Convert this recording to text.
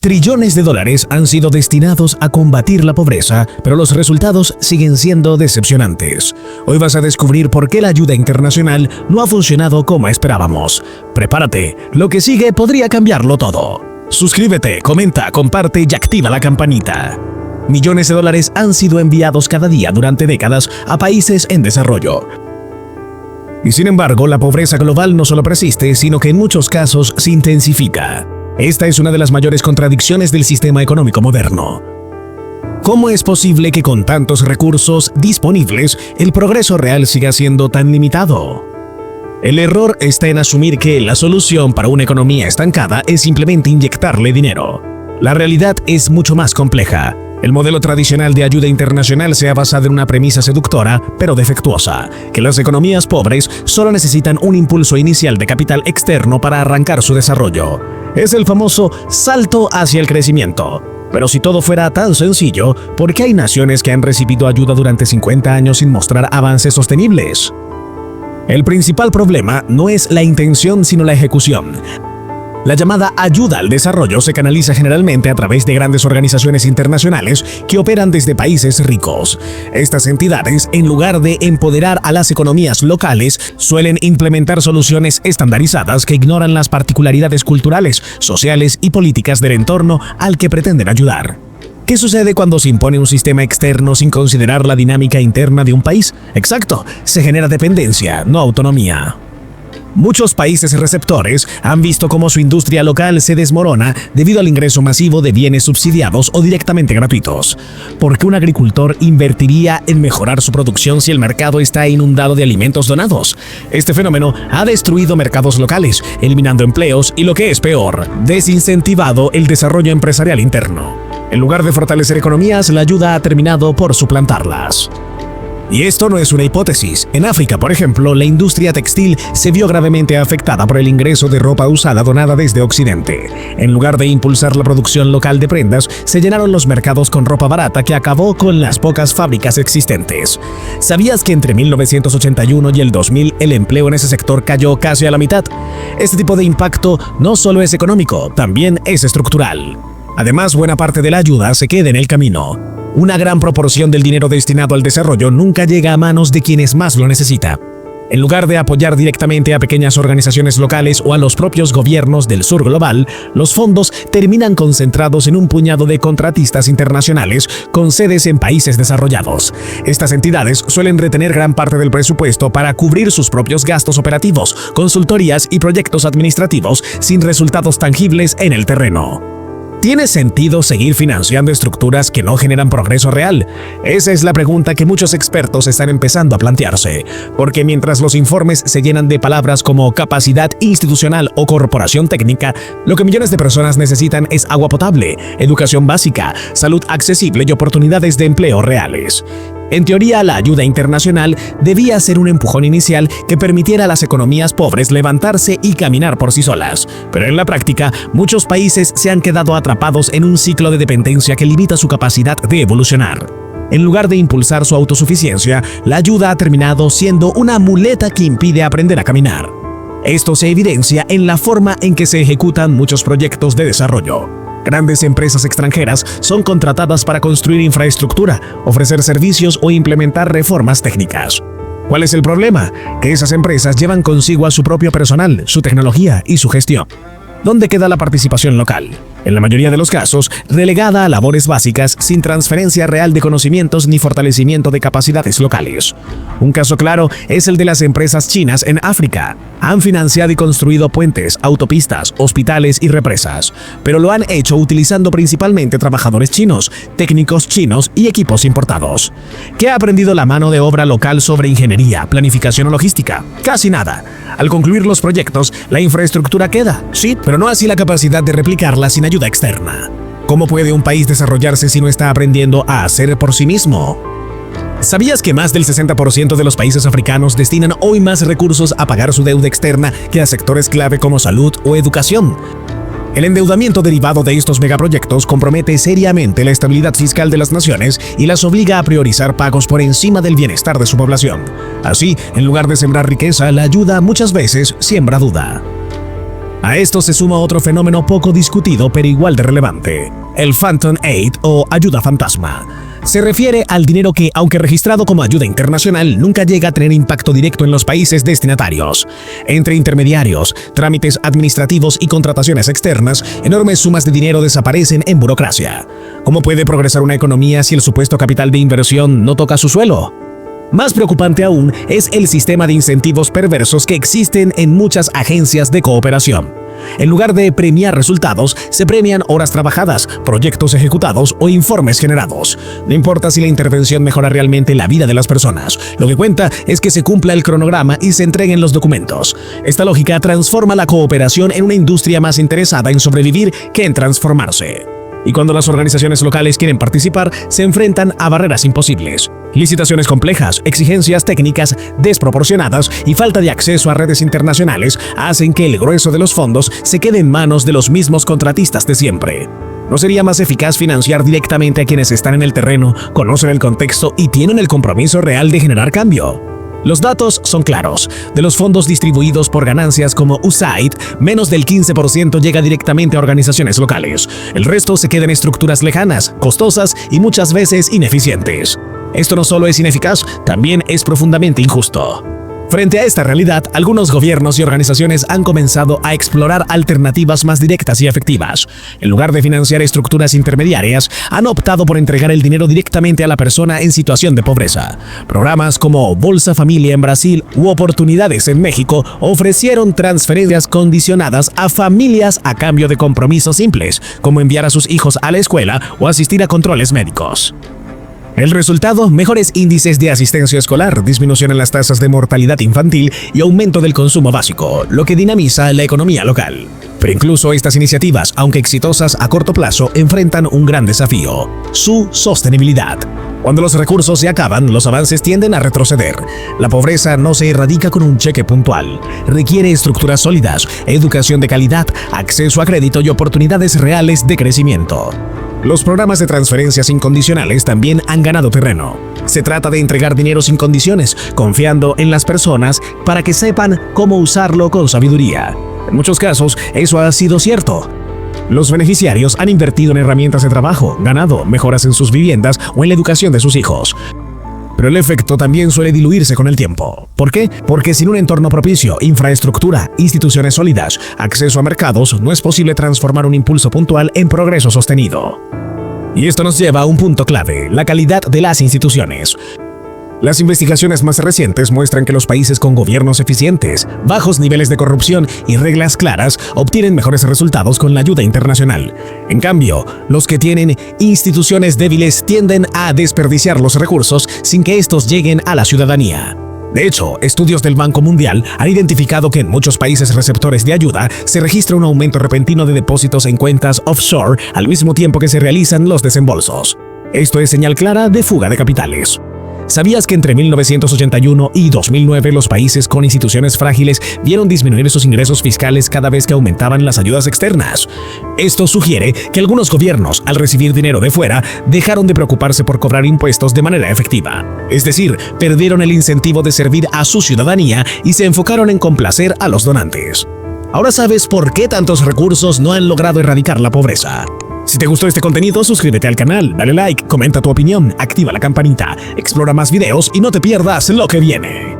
Trillones de dólares han sido destinados a combatir la pobreza, pero los resultados siguen siendo decepcionantes. Hoy vas a descubrir por qué la ayuda internacional no ha funcionado como esperábamos. Prepárate, lo que sigue podría cambiarlo todo. Suscríbete, comenta, comparte y activa la campanita. Millones de dólares han sido enviados cada día durante décadas a países en desarrollo. Y sin embargo, la pobreza global no solo persiste, sino que en muchos casos se intensifica. Esta es una de las mayores contradicciones del sistema económico moderno. ¿Cómo es posible que con tantos recursos disponibles, el progreso real siga siendo tan limitado? El error está en asumir que la solución para una economía estancada es simplemente inyectarle dinero. La realidad es mucho más compleja. El modelo tradicional de ayuda internacional se ha basado en una premisa seductora, pero defectuosa, que las economías pobres solo necesitan un impulso inicial de capital externo para arrancar su desarrollo. Es el famoso salto hacia el crecimiento. Pero si todo fuera tan sencillo, ¿por qué hay naciones que han recibido ayuda durante 50 años sin mostrar avances sostenibles? El principal problema no es la intención, sino la ejecución. La llamada ayuda al desarrollo se canaliza generalmente a través de grandes organizaciones internacionales que operan desde países ricos. Estas entidades, en lugar de empoderar a las economías locales, suelen implementar soluciones estandarizadas que ignoran las particularidades culturales, sociales y políticas del entorno al que pretenden ayudar. ¿Qué sucede cuando se impone un sistema externo sin considerar la dinámica interna de un país? Exacto, se genera dependencia, no autonomía. Muchos países receptores han visto cómo su industria local se desmorona debido al ingreso masivo de bienes subsidiados o directamente gratuitos. ¿Por qué un agricultor invertiría en mejorar su producción si el mercado está inundado de alimentos donados? Este fenómeno ha destruido mercados locales, eliminando empleos y, lo que es peor, desincentivado el desarrollo empresarial interno. En lugar de fortalecer economías, la ayuda ha terminado por suplantarlas. Y esto no es una hipótesis. En África, por ejemplo, la industria textil se vio gravemente afectada por el ingreso de ropa usada donada desde Occidente. En lugar de impulsar la producción local de prendas, se llenaron los mercados con ropa barata que acabó con las pocas fábricas existentes. ¿Sabías que entre 1981 y el 2000 el empleo en ese sector cayó casi a la mitad? Este tipo de impacto no solo es económico, también es estructural. Además, buena parte de la ayuda se queda en el camino. Una gran proporción del dinero destinado al desarrollo nunca llega a manos de quienes más lo necesitan. En lugar de apoyar directamente a pequeñas organizaciones locales o a los propios gobiernos del sur global, los fondos terminan concentrados en un puñado de contratistas internacionales con sedes en países desarrollados. Estas entidades suelen retener gran parte del presupuesto para cubrir sus propios gastos operativos, consultorías y proyectos administrativos sin resultados tangibles en el terreno. ¿Tiene sentido seguir financiando estructuras que no generan progreso real? Esa es la pregunta que muchos expertos están empezando a plantearse, porque mientras los informes se llenan de palabras como capacidad institucional o corporación técnica, lo que millones de personas necesitan es agua potable, educación básica, salud accesible y oportunidades de empleo reales. En teoría, la ayuda internacional debía ser un empujón inicial que permitiera a las economías pobres levantarse y caminar por sí solas. Pero en la práctica, muchos países se han quedado atrapados en un ciclo de dependencia que limita su capacidad de evolucionar. En lugar de impulsar su autosuficiencia, la ayuda ha terminado siendo una muleta que impide aprender a caminar. Esto se evidencia en la forma en que se ejecutan muchos proyectos de desarrollo. Grandes empresas extranjeras son contratadas para construir infraestructura, ofrecer servicios o implementar reformas técnicas. ¿Cuál es el problema? Que esas empresas llevan consigo a su propio personal, su tecnología y su gestión. ¿Dónde queda la participación local? En la mayoría de los casos, relegada a labores básicas sin transferencia real de conocimientos ni fortalecimiento de capacidades locales. Un caso claro es el de las empresas chinas en África. Han financiado y construido puentes, autopistas, hospitales y represas, pero lo han hecho utilizando principalmente trabajadores chinos, técnicos chinos y equipos importados. ¿Qué ha aprendido la mano de obra local sobre ingeniería, planificación o logística? Casi nada. Al concluir los proyectos, la infraestructura queda, sí, pero no así la capacidad de replicarla sin ayuda externa. ¿Cómo puede un país desarrollarse si no está aprendiendo a hacer por sí mismo? ¿Sabías que más del 60% de los países africanos destinan hoy más recursos a pagar su deuda externa que a sectores clave como salud o educación? El endeudamiento derivado de estos megaproyectos compromete seriamente la estabilidad fiscal de las naciones y las obliga a priorizar pagos por encima del bienestar de su población. Así, en lugar de sembrar riqueza, la ayuda muchas veces siembra duda. A esto se suma otro fenómeno poco discutido pero igual de relevante, el Phantom Aid o ayuda fantasma. Se refiere al dinero que, aunque registrado como ayuda internacional, nunca llega a tener impacto directo en los países destinatarios. Entre intermediarios, trámites administrativos y contrataciones externas, enormes sumas de dinero desaparecen en burocracia. ¿Cómo puede progresar una economía si el supuesto capital de inversión no toca su suelo? Más preocupante aún es el sistema de incentivos perversos que existen en muchas agencias de cooperación. En lugar de premiar resultados, se premian horas trabajadas, proyectos ejecutados o informes generados. No importa si la intervención mejora realmente la vida de las personas, lo que cuenta es que se cumpla el cronograma y se entreguen los documentos. Esta lógica transforma la cooperación en una industria más interesada en sobrevivir que en transformarse. Y cuando las organizaciones locales quieren participar, se enfrentan a barreras imposibles. Licitaciones complejas, exigencias técnicas desproporcionadas y falta de acceso a redes internacionales hacen que el grueso de los fondos se quede en manos de los mismos contratistas de siempre. ¿No sería más eficaz financiar directamente a quienes están en el terreno, conocen el contexto y tienen el compromiso real de generar cambio? Los datos son claros. De los fondos distribuidos por ganancias como USAID, menos del 15% llega directamente a organizaciones locales. El resto se queda en estructuras lejanas, costosas y muchas veces ineficientes. Esto no solo es ineficaz, también es profundamente injusto. Frente a esta realidad, algunos gobiernos y organizaciones han comenzado a explorar alternativas más directas y efectivas. En lugar de financiar estructuras intermediarias, han optado por entregar el dinero directamente a la persona en situación de pobreza. Programas como Bolsa Familia en Brasil u Oportunidades en México ofrecieron transferencias condicionadas a familias a cambio de compromisos simples, como enviar a sus hijos a la escuela o asistir a controles médicos. El resultado, mejores índices de asistencia escolar, disminución en las tasas de mortalidad infantil y aumento del consumo básico, lo que dinamiza la economía local. Pero incluso estas iniciativas, aunque exitosas a corto plazo, enfrentan un gran desafío: su sostenibilidad. Cuando los recursos se acaban, los avances tienden a retroceder. La pobreza no se erradica con un cheque puntual. Requiere estructuras sólidas, educación de calidad, acceso a crédito y oportunidades reales de crecimiento. Los programas de transferencias incondicionales también han ganado terreno. Se trata de entregar dinero sin condiciones, confiando en las personas para que sepan cómo usarlo con sabiduría. En muchos casos, eso ha sido cierto. Los beneficiarios han invertido en herramientas de trabajo, ganado mejoras en sus viviendas o en la educación de sus hijos. Pero el efecto también suele diluirse con el tiempo. ¿Por qué? Porque sin un entorno propicio, infraestructura, instituciones sólidas, acceso a mercados, no es posible transformar un impulso puntual en progreso sostenido. Y esto nos lleva a un punto clave: la calidad de las instituciones. Las investigaciones más recientes muestran que los países con gobiernos eficientes, bajos niveles de corrupción y reglas claras obtienen mejores resultados con la ayuda internacional. En cambio, los que tienen instituciones débiles tienden a desperdiciar los recursos sin que estos lleguen a la ciudadanía. De hecho, estudios del Banco Mundial han identificado que en muchos países receptores de ayuda se registra un aumento repentino de depósitos en cuentas offshore al mismo tiempo que se realizan los desembolsos. Esto es señal clara de fuga de capitales. ¿Sabías que entre 1981 y 2009 los países con instituciones frágiles vieron disminuir sus ingresos fiscales cada vez que aumentaban las ayudas externas? Esto sugiere que algunos gobiernos, al recibir dinero de fuera, dejaron de preocuparse por cobrar impuestos de manera efectiva. Es decir, perdieron el incentivo de servir a su ciudadanía y se enfocaron en complacer a los donantes. Ahora sabes por qué tantos recursos no han logrado erradicar la pobreza. Si te gustó este contenido, suscríbete al canal, dale like, comenta tu opinión, activa la campanita, explora más videos y no te pierdas lo que viene.